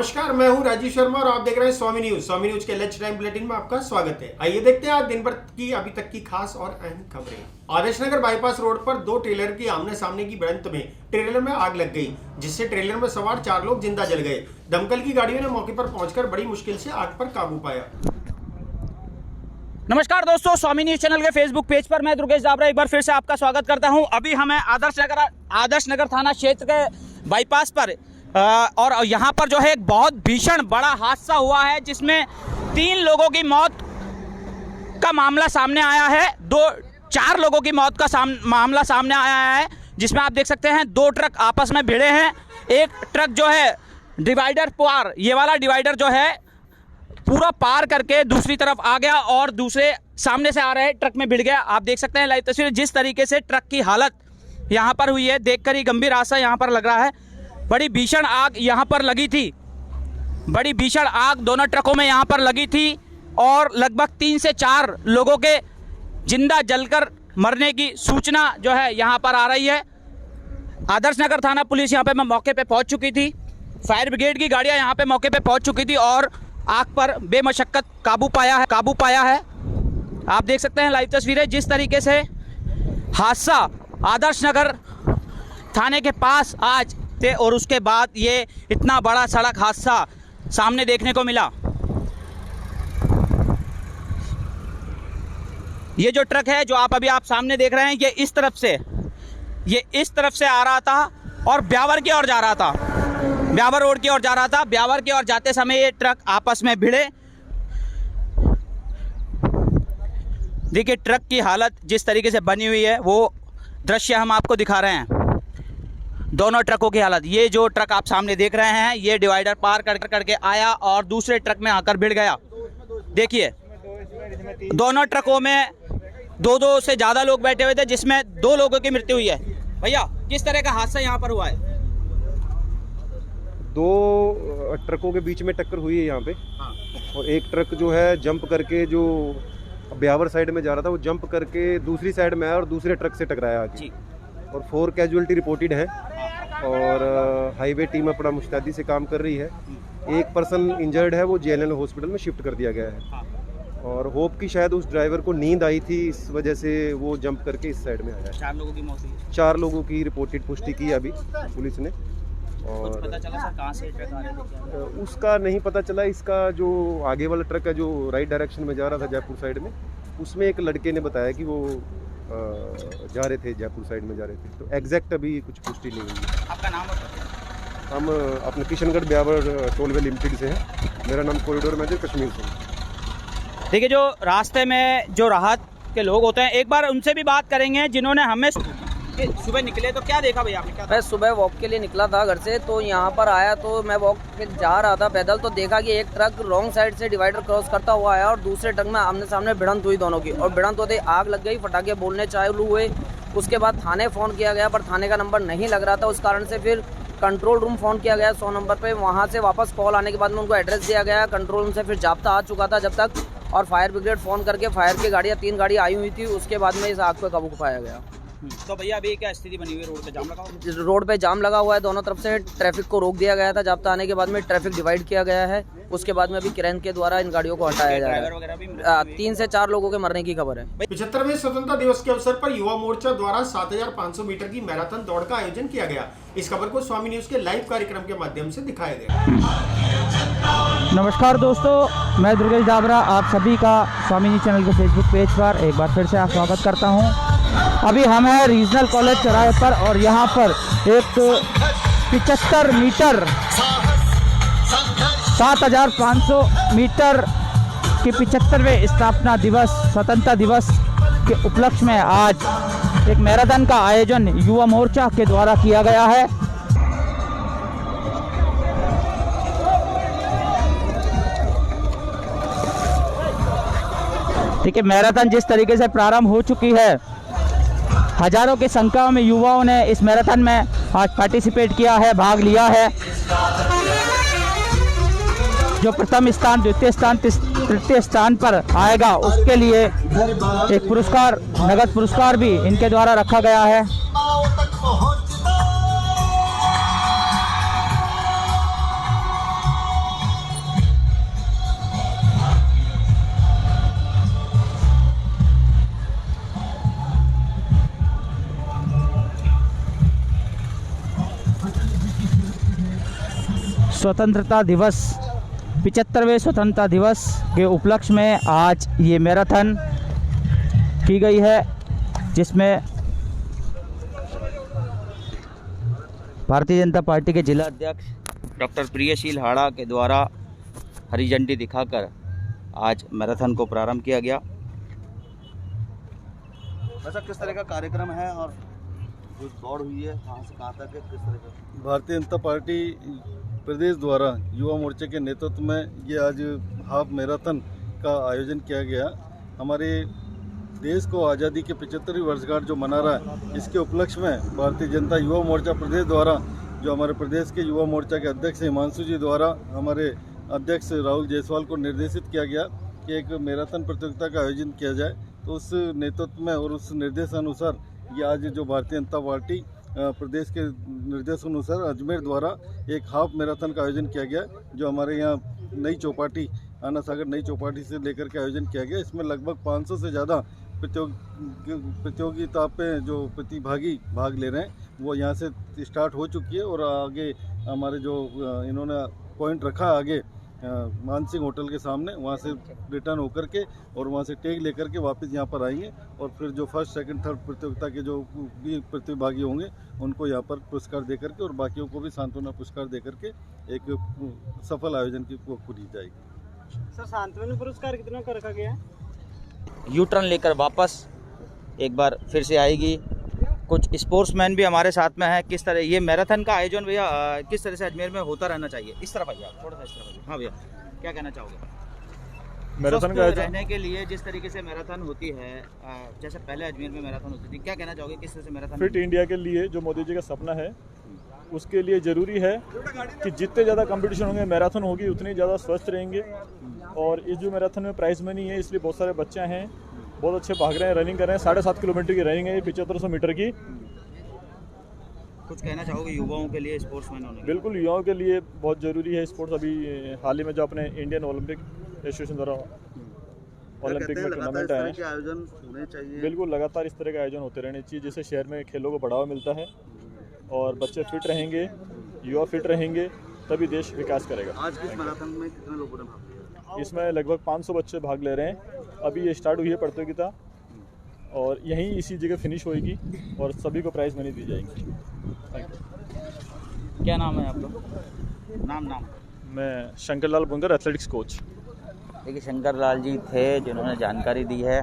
नमस्कार, मैं हूं राजीव शर्मा और आप देख रहे हैं स्वामी न्यूज। स्वामी न्यूज के लंच टाइम बुलेटिन में आपका स्वागत है। आइए देखते हैं आज दिन भर की अभी तक की खास और अहम खबरें। आदर्श नगर बाईपास रोड पर दो ट्रेलर की आमने सामने की भिड़ंत में ट्रेलर में आग लग गई, जिससे ट्रेलर में सवार 4 लोग जिंदा जल गए। दमकल की गाड़ियों ने मौके पर पहुंचकर बड़ी मुश्किल से आग पर काबू पाया। नमस्कार दोस्तों, स्वामी न्यूज चैनल के फेसबुक पेज पर मैं दुर्गेश जाबरा एक बार फिर से आपका स्वागत करता हूं। अभी हमें आदर्श नगर थाना क्षेत्र के बाईपास पर और यहाँ पर जो है एक बहुत भीषण बड़ा हादसा हुआ है, जिसमें 3 लोगों की मौत का मामला सामने आया है। 4 लोगों की मौत का मामला सामने आया है, जिसमें आप देख सकते हैं 2 ट्रक आपस में भिड़े हैं। एक ट्रक जो है डिवाइडर पार, ये वाला डिवाइडर जो है पूरा पार करके दूसरी तरफ आ गया और दूसरे सामने से आ रहे ट्रक में भिड़ गया। आप देख सकते हैं लाइव तस्वीर, जिस तरीके से ट्रक की हालत यहाँ पर हुई है, देखकर ही गंभीर हादसा यहाँ पर लग रहा है। बड़ी भीषण आग यहाँ पर लगी थी, बड़ी भीषण आग दोनों ट्रकों में यहाँ पर लगी थी और लगभग 3 से 4 लोगों के जिंदा जलकर मरने की सूचना जो है यहाँ पर आ रही है। आदर्श नगर थाना पुलिस यहाँ पे मौके पे पहुँच चुकी थी, फायर ब्रिगेड की गाड़ियाँ यहाँ पे मौके पे पहुँच चुकी थी और आग पर बेमशक्कत काबू पाया है। आप देख सकते हैं लाइव तस्वीरें, जिस तरीके से हादसा आदर्श नगर थाने के पास आज थे और उसके बाद ये इतना बड़ा सड़क हादसा सामने देखने को मिला। ये जो ट्रक है जो आप सामने देख रहे हैं, ये इस तरफ से आ रहा था और ब्यावर की ओर जा रहा था, ब्यावर रोड की ओर जा रहा था। ब्यावर की ओर जाते समय ये ट्रक आपस में भिड़े। देखिए ट्रक की हालत जिस तरीके से बनी हुई है, वो दृश्य हम आपको दिखा रहे हैं। दोनों ट्रकों की हालत, ये जो ट्रक आप सामने देख रहे हैं, ये डिवाइडर पार करके आया और दूसरे ट्रक में आकर भिड़ गया। देखिए दोनों ट्रकों में 2 से ज़्यादा लोग बैठे हुए थे, जिसमें 2 लोगों की मृत्यु हुई है। भैया, किस तरह का हादसा यहाँ पर हुआ है? 2 ट्रकों के बीच में टक्कर हुई है यहाँ पे। हाँ। और एक ट्रक जो है जंप करके, जो ब्यावर साइड में जा रहा था, वो जंप करके दूसरी साइड में आया और दूसरे ट्रक से टकराया आगे। और 4 कैजुअलिटी रिपोर्टेड है और हाईवे टीम अपना मुस्तैदी से काम कर रही है। एक पर्सन इंजर्ड है, वो JNL हॉस्पिटल में शिफ्ट कर दिया गया है। और होप की शायद उस ड्राइवर को नींद आई थी, इस वजह से वो जंप करके इस साइड में आया। 4 लोगों की मौत हुई। 4 लोगों की रिपोर्टेड पुष्टि की अभी पुलिस ने। और पता चला सर कहाँ से ट्रक आ रहे थे? उसका नहीं पता चला। इसका जो आगे वाला ट्रक है, जो राइट डायरेक्शन में जा रहा था जयपुर साइड में, उसमें एक लड़के ने बताया कि वो जा रहे थे, जयपुर साइड में जा रहे थे। तो एग्जैक्ट अभी कुछ पुष्टि नहीं हुई। आपका नाम बताइए। हम अपने किशनगढ़ ब्यावर टोलवे लिमिटेड से हैं। मेरा नाम कॉरिडोर मैनेजर कश्मीर सिंह। देखिए, जो रास्ते में जो राहत के लोग होते हैं, एक बार उनसे भी बात करेंगे जिन्होंने हमें सुबह निकले तो क्या देखा भैया आपने? क्या मैं सुबह वॉक के लिए निकला था घर से, तो यहाँ पर आया तो मैं वॉक पे जा रहा था पैदल, तो देखा कि एक ट्रक रॉन्ग साइड से डिवाइडर क्रॉस करता हुआ आया और दूसरे ट्रक में आमने सामने भिड़ंत हुई दोनों की। और भिड़ंत होते आग लग गई, फटाके बोलने चालू हुए। उसके बाद थाने फ़ोन किया गया, पर थाने का नंबर नहीं लग रहा था। उस कारण से फिर कंट्रोल रूम फ़ोन किया गया 100 नंबर पे। वहाँ से वापस कॉल आने के बाद में उनको एड्रेस दिया गया। कंट्रोल रूम से फिर जाब्ता आ चुका था जब तक, और फायर ब्रिगेड फ़ोन करके फायर की गाड़ियाँ 3 गाड़ी आई हुई थी। उसके बाद में इस आग पर काबू पाया गया। तो भैया अभी क्या स्थिति बनी हुई है? रोड पे जाम लगा हुआ है? रोड पे जाम लगा हुआ है, दोनों तरफ से ट्रैफिक को रोक दिया गया था। जाब्ता आने के बाद में ट्रैफिक डिवाइड किया गया है। उसके बाद में अभी क्रेन के द्वारा इन गाड़ियों को हटाया जा रहा है। 3 से 4 लोगों के मरने की खबर है। 75वें स्वतंत्रता दिवस के अवसर पर युवा मोर्चा द्वारा 7500 मीटर की मैराथन दौड़ का आयोजन किया गया। इस खबर को स्वामी न्यूज के लाइव कार्यक्रम के माध्यम से दिखाया गया। नमस्कार दोस्तों, मैं दुर्गेश जाबरा आप सभी का स्वामी न्यूज चैनल के फेसबुक पेज पर एक बार फिर से स्वागत करता हूं। अभी हम हैं रीजनल कॉलेज चौराहे पर और यहाँ पर एक 75 मीटर 7500 मीटर के 75वें स्थापना दिवस स्वतंत्रता दिवस के उपलक्ष्य में आज एक मैराथन का आयोजन युवा मोर्चा के द्वारा किया गया है। ठीक है, मैराथन जिस तरीके से प्रारंभ हो चुकी है, हजारों की संख्या में युवाओं ने इस मैराथन में आज पार्टिसिपेट किया है, भाग लिया है। जो प्रथम स्थान, द्वितीय स्थान, तृतीय स्थान पर आएगा उसके लिए एक पुरस्कार, नगद पुरस्कार भी इनके द्वारा रखा गया है। स्वतंत्रता दिवस 75वें स्वतंत्रता दिवस के उपलक्ष्य में आज ये मैराथन की गई है, जिसमें भारतीय जनता पार्टी के जिला अध्यक्ष डॉक्टर प्रियशील हाड़ा के द्वारा हरी झंडी दिखाकर आज मैराथन को प्रारंभ किया गया। वैसा किस तरह का कार्यक्रम है और जो दौड़ हुई है कहाँ से कहाँ तक है, किस तरह का? भारतीय जनता पार्टी प्रदेश द्वारा युवा मोर्चे के नेतृत्व में ये आज हाफ मैराथन का आयोजन किया गया। हमारे देश को आज़ादी के 75वीं वर्षगांठ जो मना रहा है, इसके उपलक्ष्य में भारतीय जनता युवा मोर्चा प्रदेश द्वारा जो हमारे प्रदेश के युवा मोर्चा के अध्यक्ष हिमांशु जी द्वारा हमारे अध्यक्ष राहुल जायसवाल को निर्देशित किया गया कि एक मैराथन प्रतियोगिता का आयोजन किया जाए। तो उस नेतृत्व में और उस निर्देशानुसार ये आज जो भारतीय जनता पार्टी प्रदेश के निर्देशानुसार अजमेर द्वारा एक हाफ मैराथन का आयोजन किया गया, जो हमारे यहाँ नई चौपाटी आना सागर नई चौपाटी से लेकर के आयोजन किया गया। इसमें लगभग 500 से ज़्यादा प्रतियोगिता पे जो प्रतिभागी भाग ले रहे हैं वो यहाँ से स्टार्ट हो चुकी है और आगे हमारे जो इन्होंने पॉइंट रखा आगे मानसिंह होटल के सामने, वहाँ से रिटर्न होकर के और वहाँ से टैग लेकर के वापस यहाँ पर आएंगे और फिर जो फर्स्ट सेकंड थर्ड प्रतियोगिता के जो भी प्रतिभागी होंगे उनको यहाँ पर पुरस्कार दे करके और बाकियों को भी सांत्वना पुरस्कार दे करके एक सफल आयोजन की पूरी जाएगी। सर, सांत्वना पुरस्कार कितना का रखा गया है? यू टर्न लेकर वापस एक बार फिर से आएगी। कुछ स्पोर्ट्समैन भी हमारे साथ में हैं। किस तरह ये मैराथन का आयोजन भैया किस तरह से अजमेर में होता रहना चाहिए? इस तरफ आइए, थोड़ा सा इस तरफ आइए। हाँ भैया, क्या कहना चाहोगे मैराथन का रहने के लिए? जिस तरीके से मैराथन होती है, जैसे पहले अजमेर में मैराथन होती थी, क्या कहना चाहोगे किस तरह से मैराथन? फिट इंडिया के लिए जो मोदी जी का सपना है, उसके लिए ज़रूरी है कि जितने ज़्यादा कंपटीशन होंगे, मैराथन होगी, उतनी ज़्यादा स्वस्थ रहेंगे। और इस जो मैराथन में प्राइज मनी है, इसलिए बहुत सारे बच्चे हैं, बहुत अच्छे भाग रहे हैं, रनिंग कर रहे हैं। 7.5 किलोमीटर की रनिंग है, 7500 मीटर की। कुछ कहना चाहोगे युवाओं के लिए स्पोर्ट्समैन होने? बिल्कुल, युवाओं के लिए बहुत ज़रूरी है स्पोर्ट्स। अभी हाल ही में जो अपने इंडियन ओलंपिक एसोसिएशन द्वारा ओलंपिक में टूर्नामेंट आए हैं, आयोजन होने चाहिए। बिल्कुल लगातार इस तरह के आयोजन होते रहने चाहिए, जिससे शहर में खेलों को बढ़ावा मिलता है और बच्चे फिट रहेंगे, युवा फिट रहेंगे, तभी देश विकास करेगा। आज किस मैराथन में कितने लोगों ने भाग लिया? इसमें लगभग 500 बच्चे भाग ले रहे हैं। अभी ये स्टार्ट हुई है प्रतियोगिता और यहीं इसी जगह फिनिश होएगी और सभी को प्राइज मनी दी जाएगी। Thank you. क्या नाम है आपका? नाम मैं शंकर लाल बुंगर, एथलेटिक्स कोच। देखिए, शंकर लाल जी थे जिन्होंने जानकारी दी है।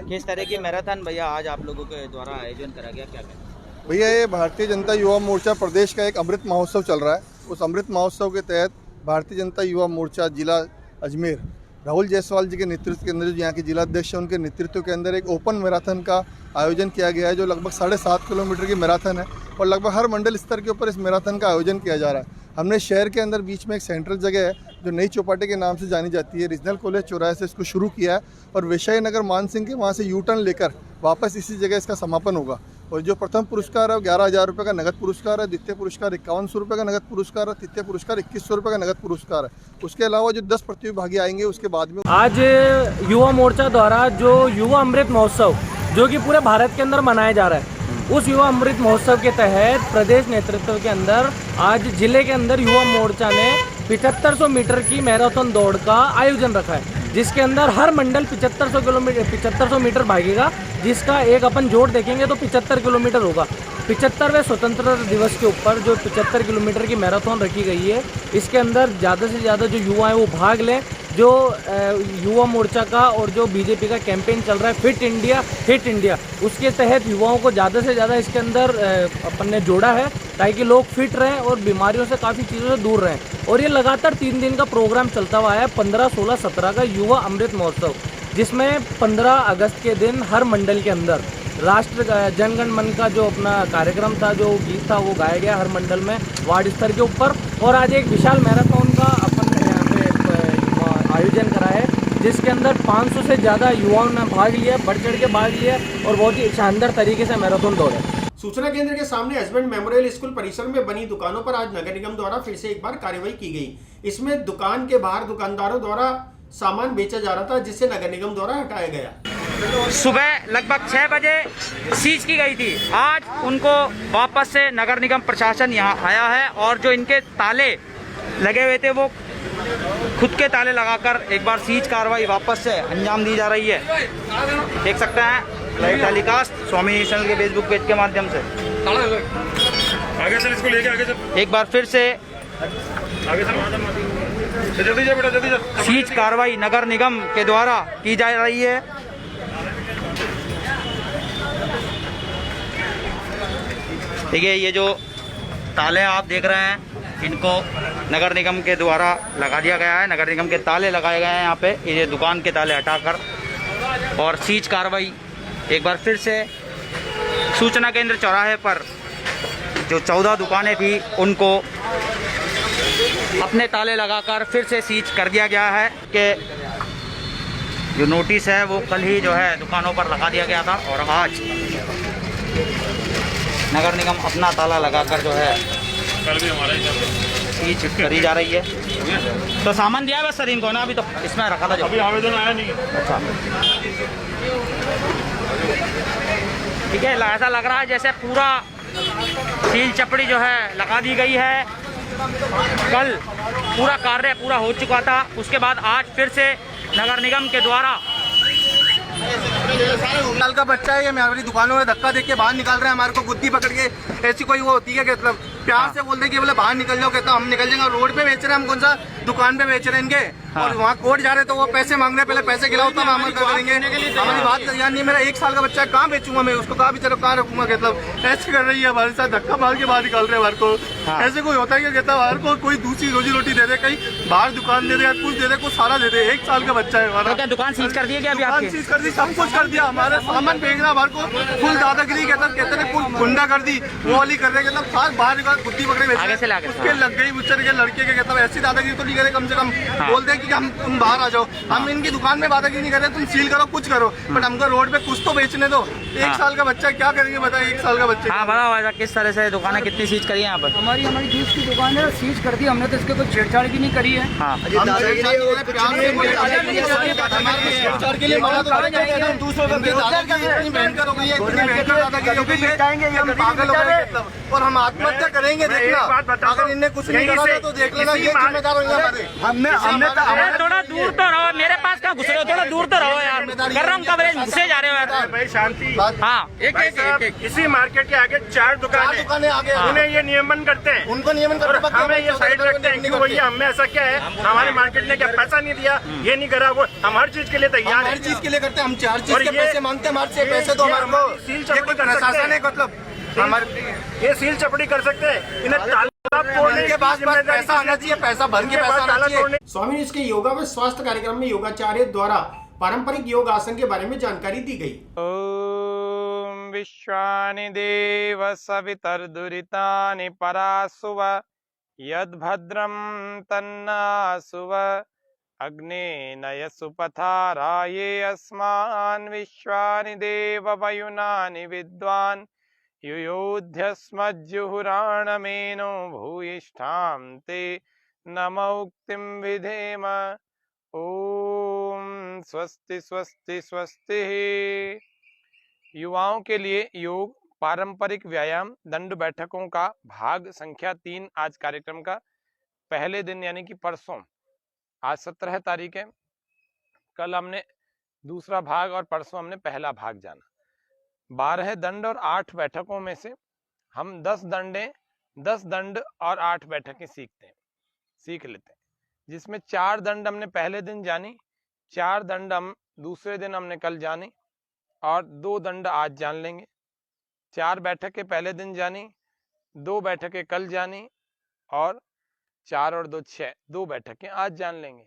किस तरह की मैराथन भैया आज आप लोगों के द्वारा आयोजन करा गया, क्या कहना? भैया, ये भारतीय जनता युवा मोर्चा प्रदेश का एक अमृत महोत्सव चल रहा है। उस अमृत महोत्सव के तहत भारतीय जनता युवा मोर्चा जिला अजमेर राहुल जायसवाल जी के नेतृत्व के अंदर, जो यहाँ के जिला अध्यक्ष हैं, उनके नेतृत्व के अंदर एक ओपन मैराथन का आयोजन किया गया है, जो लगभग 7.5 किलोमीटर की मैराथन है और लगभग हर मंडल स्तर के ऊपर इस मैराथन का आयोजन किया जा रहा है। हमने शहर के अंदर बीच में एक सेंट्रल जगह है जो नई चौपाटी के नाम से जानी जाती है, रीजनल कॉलेज चौराहे से इसको शुरू किया है और वैशाली नगर मानसिंह के वहाँ से यू टर्न लेकर वापस इसी जगह इसका समापन होगा। और जो प्रथम पुरस्कार है वो 11,000 रुपये का नगद पुरस्कार है, द्वितीय पुरस्कार 5100 रुपये का नगद पुरस्कार है, तृतीय पुरस्कार 2100 रुपये का नगद पुरस्कार है। उसके अलावा जो 10 प्रतिभागी आएंगे उसके बाद में आज युवा मोर्चा द्वारा जो युवा अमृत महोत्सव जो कि पूरे भारत के अंदर मनाया जा रहा है, उस युवा अमृत महोत्सव के तहत प्रदेश नेतृत्व के अंदर आज जिले के अंदर युवा मोर्चा ने 7500 मीटर की मैराथन दौड़ का आयोजन रखा है, जिसके अंदर हर मंडल 7500 मीटर भागेगा, जिसका एक अपन जोड़ देखेंगे तो 75 किलोमीटर होगा। 75वें स्वतंत्रता दिवस के ऊपर जो 75 किलोमीटर की मैराथन रखी गई है, इसके अंदर ज़्यादा से ज़्यादा जो युवा हैं वो भाग लें। जो युवा मोर्चा का और जो बीजेपी का कैंपेन चल रहा है फिट इंडिया हिट इंडिया, उसके तहत युवाओं को ज़्यादा से ज़्यादा इसके अंदर अपन ने जोड़ा है ताकि लोग फिट रहें और बीमारियों से काफ़ी चीज़ों से दूर रहें। और ये लगातार 3 दिन का प्रोग्राम चलता हुआ है, 15, 16, 17 का युवा अमृत महोत्सव, जिसमें 15 अगस्त के दिन हर मंडल के अंदर राष्ट्र जनगण मन का जो अपना कार्यक्रम था, जो गीत था, वो गाया गया हर मंडल में वार्ड स्तर के ऊपर। और आज एक विशाल मैराथन का अपन यहाँ पे आयोजन करा है, जिसके अंदर 500 से ज़्यादा युवाओं ने भाग लिया, बढ़ चढ़ के भाग लिया और बहुत ही शानदार तरीके से मैराथन दौड़े। सूचना केंद्र के सामने हस्बैंड मेमोरियल स्कूल परिसर में बनी दुकानों पर आज नगर निगम द्वारा फिर से एक बार कार्रवाई की गई। इसमें दुकान के बाहर दुकानदारों द्वारा सामान बेचा जा रहा था, जिसे नगर निगम द्वारा हटाया गया। सुबह लगभग 6 बजे सीज की गई थी। आज उनको वापस से नगर निगम प्रशासन यहाँ आया है और जो इनके ताले लगे हुए थे वो खुद के ताले लगाकर एक बार सीज कार्रवाई वापस से अंजाम दी जा रही है। देख सकते हैं लाइव टेलीकास्ट स्वामी न्यूज़ चैनल के फेसबुक पेज के माध्यम से। आगे चल, इसको लेके आगे चल, एक बार फिर से आगे चल, जल्दी जा बेटा, जल्दी जा। सीज कार्रवाई नगर निगम के द्वारा की जा रही है। देखिए ये जो ताले आप देख रहे हैं इनको नगर निगम के द्वारा लगा दिया गया है। नगर निगम के ताले लगाए गए हैं यहाँ पे, ये दुकान के ताले हटाकर, और सीज कार्रवाई एक बार फिर से सूचना केंद्र चौराहे पर जो 14 दुकानें थी उनको अपने ताले लगाकर फिर से सीज कर दिया गया है कि जो नोटिस है वो कल ही जो है दुकानों पर लगा दिया गया था और आज नगर निगम अपना ताला लगाकर जो है कल भी हमारा ही सीज करी जा रही है। तो सामान दिया है बस सर इनको ना, अभी तो इसमें रखा था जो अभी आवेदन आया नहीं। अच्छा ठीक है, ऐसा लग रहा है जैसे पूरा सील चपड़ी जो है लगा दी गई है। कल पूरा कार्य पूरा हो चुका था, उसके बाद आज फिर से नगर निगम के द्वारा साल का बच्चा है, ये हमारी दुकानों में धक्का देके बाहर निकाल रहे हैं, हमारे को गुद्दी पकड़ के। ऐसी कोई वो होती है कि मतलब प्यार से बोलते हैं कि बोले बाहर निकल जाओ, कहता हम निकल जाएंगे। रोड पे बेच रहे हैं, हम कौन सा दुकान पे बेच रहे हैं इनके। और वहाँ कोर्ट जा रहे तो वो पैसे मांग रहे, पहले पैसे खिलाओ तब हम करेंगे। हमारी बात यार नहीं, मेरा 1 साल का बच्चा कहाँ बेचूंगा मैं उसको, कहाँ बेचारा कहाँ रखूंगा। मतलब ऐसे कर रही है हमारे साथ, धक्का मार के बाहर निकाल रहे हैं हमारे को। ऐसे कोई होता है कि कहता हमारे को कोई दूसरी रोजी रोटी दे दे, कहीं बाहर दुकान दे दे या कुछ दे दे, कुछ सारा दे दे। 1 साल का बच्चा है हमारा। क्या दुकान सीज कर दी है क्या अभी दुकान आपकी? सीज कर दी, सब कुछ कर दिया, हमारे सामान फेंकना हमारे को फुल दादागिरी कहते थे, फुल गुंडा कर दी, वो वाली कर रहे। मतलब साथ बाहर निकाल गुद्दी पकड़े आगे से लाके उसके लग गई बेचारे के लड़के के। कहता ऐसी दादागिरी तो नहीं करे, कम से कम बोलते कि हम तुम बाहर आ जाओ। हम इनकी दुकान में दादागिरी नहीं कर रहे, तुम सील करो कुछ करो, बट हमको रोड पे कुछ तो बेचने दो। 1 साल का बच्चा क्या करेंगे बताए, 1 साल का बच्चा। हाँ बताओ ऐसा किस तरह से दुकानें कितनी सीज करी है यहाँ पर? हमारी जूस की दुकान है, सीज कर दी हमने, तो इसके कोई छेड़छाड़ भी नहीं करी है। हाँ और हम आत्महत्या करेंगे, देखना अगर इनने कुछ नहीं करा तो देख लेना, ये जिम्मेदार होंगे हमारे। हमने थोड़ा दूर तो रहो, मेरे पास कहाँ घुस रहे हो, थोड़ा दूर तो रहो यार, कर रहा हूँ कवरेज, घुसे जा रहे हो यार। भाई शांति। हाँ एक इसी मार्केट के आगे 4 दुकानें आगे, उन्हें ये नियमन करते हैं, उनको नियमन और हमें ये साइड रखते हैं कि भैया हमें ऐसा क्या है, हमारे मार्केट ने क्या पैसा नहीं दिया, ये नहीं करा, वो हम हर चीज के लिए तैयार हर है। चीज के लिए करते हैं, हम 4 चीज के पैसे मांगते हैं हमारे से, पैसे दो हमारे को। सील चपड़ी कर सकते प्रशासन है, हैं, मतलब हमारे ये सील चपड़ी कर सकते हैं। इन्हें ताला तोड़ने के पास पैसा आना चाहिए, पैसा भर के पैसा आना चाहिए। स्वामी न्यूज के योगा व स्वास्थ्य कार्यक्रम में योगाचार्य द्वारा पारंपरिक योग आसन के बारे में जानकारी दी गई। ओम विश्वानि देव सवितर्दुरितानि परासुव यद्भद्रं तन्नासुव अग्ने नयसु पथाराये अस्मान् विश्वानि देव वयुनानि विद्वान् युयोध्यस्मज्जुहुराणमेनो भूयिष्ठां ते नमोक्तिं विधेम। ओम स्वस्ति स्वस्ति स्वस्ति। युवाओं के लिए योग, पारंपरिक व्यायाम, दंड बैठकों का भाग संख्या 3 आज कार्यक्रम का पहले दिन यानी कि परसों, आज 17 तारीख है, कल हमने दूसरा भाग और परसों हमने पहला भाग जाना। 12 दंड और 8 बैठकों में से हम 10 दंड और 8 बैठकें सीख लेते हैं, जिसमें 4 दंड हमने पहले दिन जानी, 4 दंड हम दूसरे दिन हमने कल जानी और 2 दंड आज जान लेंगे। 4 बैठकें पहले दिन जानी, 2 बैठकें कल जानी और 4 और 2 6, 2 बैठकें आज जान लेंगे।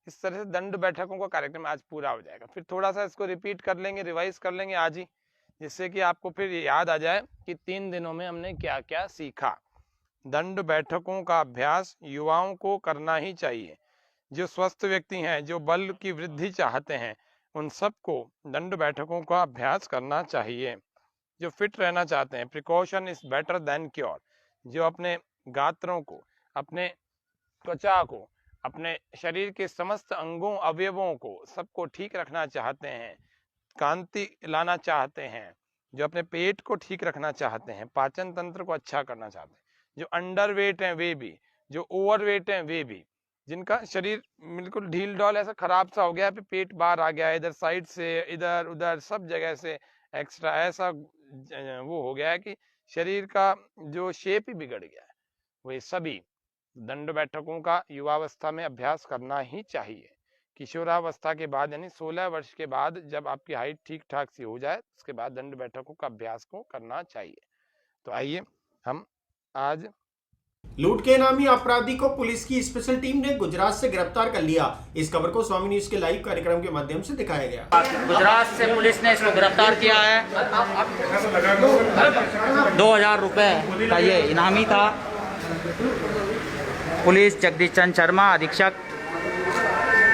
इस तरह से दंड बैठकों का कार्यक्रम आज पूरा हो जाएगा। फिर थोड़ा सा इसको रिपीट कर लेंगे, रिवाइज कर लेंगे आज ही, जिससे कि आपको फिर याद आ जाए कि 3 दिनों में हमने क्या क्या सीखा। दंड बैठकों का अभ्यास युवाओं को करना ही चाहिए। जो स्वस्थ व्यक्ति हैं, जो बल की वृद्धि चाहते हैं, उन सबको दंड बैठकों का अभ्यास करना चाहिए। जो फिट रहना चाहते हैं, precaution is better than cure, जो अपने गात्रों को, अपने त्वचा को, अपने शरीर के समस्त अंगों अवयवों को सबको ठीक रखना चाहते हैं, कांति लाना चाहते हैं, जो अपने पेट को ठीक रखना चाहते हैं, पाचन तंत्र को अच्छा करना चाहते हैं, जो अंडरवेट हैं वे भी, जो ओवरवेट हैं वे भी, जिनका शरीर बिल्कुल ढील डॉल ऐसा खराब सा हो गया है, पेट बाहर आ गया है, इधर साइड से इधर उधर सब जगह से एक्स्ट्रा ऐसा वो हो गया है कि शरीर का जो शेप ही बिगड़ गया है। वे सभी दंड बैठकों का युवावस्था में अभ्यास करना ही चाहिए। किशोरावस्था के बाद यानी 16 वर्ष के बाद जब आपकी हाइट ठीक ठाक सी हो जाए उसके बाद दंड बैठकों का अभ्यास को करना चाहिए। तो आइए हम आज लूट के इनामी अपराधी को पुलिस की स्पेशल टीम ने गुजरात से गिरफ्तार कर लिया। इस खबर को स्वामी न्यूज के लाइव कार्यक्रम के माध्यम से दिखाया गया। गुजरात से पुलिस ने इसको गिरफ्तार किया है। 2000 रुपए का ये इनामी था। पुलिस जगदीश चंद शर्मा अधीक्षक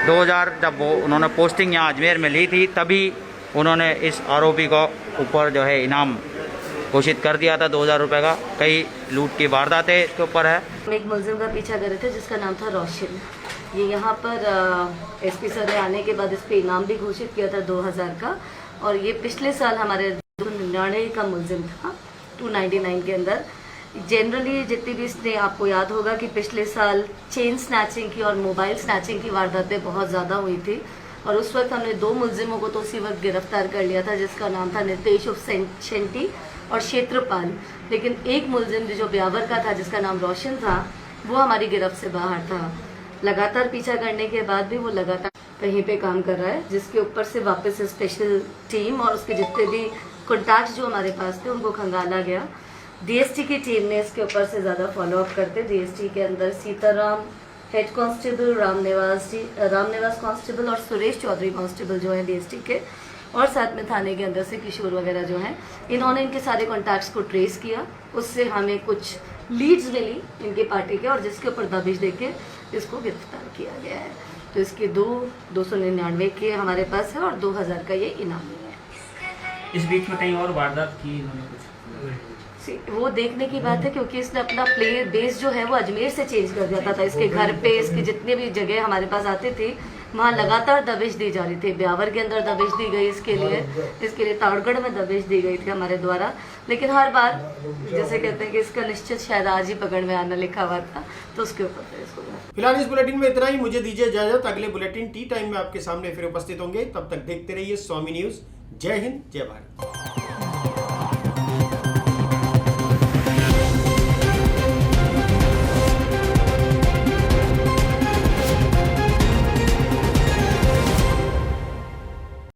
2000 जब वो उन्होंने पोस्टिंग यहाँ अजमेर में ली थी तभी उन्होंने इस आरोपी को ऊपर जो है इनाम घोषित कर दिया था 2000 रुपए का। कई लूट की वारदातें इसके ऊपर है। हम एक मुलजिम का पीछा कर रहे थे जिसका नाम था रोशन। ये यहाँ पर एसपी सर ने आने के बाद इस पे इनाम भी घोषित किया था 2000 का, और ये पिछले साल हमारे 299 का मुलजिम था 299 के अंदर। जनरली जितनी भी इसने, आपको याद होगा कि पिछले साल चेन स्नैचिंग की और मोबाइल स्नैचिंग की वारदातें बहुत ज़्यादा हुई थी, और उस वक्त हमने 2 मुलजिमों को तो उसी वक्त गिरफ्तार कर लिया था जिसका नाम था नितेश उर्फ शेंटी और क्षेत्रपाल। लेकिन एक मुलजिम जो ब्यावर का था जिसका नाम रोशन था वो हमारी गिरफ्त से बाहर था। लगातार पीछा करने के बाद भी वो लगातार कहीं पे काम कर रहा है, जिसके ऊपर से वापस स्पेशल टीम और उसके जितने भी कॉन्टैक्ट जो हमारे पास थे उनको खंगाला गया। डीएसटी की टीम ने इसके ऊपर से ज़्यादा फॉलोअप करते। डीएसटी के अंदर Sitaram head constable, Ramniwas constable और सुरेश चौधरी कांस्टेबल जो है डीएसटी के, और साथ में थाने के अंदर से किशोर वगैरह जो हैं, इन्होंने इनके सारे कॉन्टैक्ट्स को ट्रेस किया। उससे हमें कुछ लीड्स मिली इनकी पार्टी के, और जिसके ऊपर दबिश देके इसको गिरफ्तार किया गया है। तो इसके 299 के हमारे पास है और 2000 का ये इनामी है। इस बीच में कहीं और वारदात की इन्होंने कुछ? वो देखने की बात है, क्योंकि इसने अपना प्ले बेस जो है वो अजमेर से चेंज कर दिया था। इसके घर पे, इसके जितने भी जगह हमारे पास आते थे वहाँ लगातार दबिश दी जा रही थी। ब्यावर के अंदर दबिश दी गई इसके लिए ताड़गढ़ में दबिश दी गई थी हमारे द्वारा। लेकिन हर बार जैसे कहते हैं कि इसका निश्चित शायद आज ही पकड़ में आना लिखा हुआ था, तो उसके ऊपर फिर इसको। फिलहाल इस बुलेटिन में इतना ही। मुझे दीजिए इजाजत। अगले बुलेटिन टी टाइम में आपके सामने फिर उपस्थित होंगे। तब तक देखते रहिए स्वामी न्यूज। जय हिंद, जय भारत।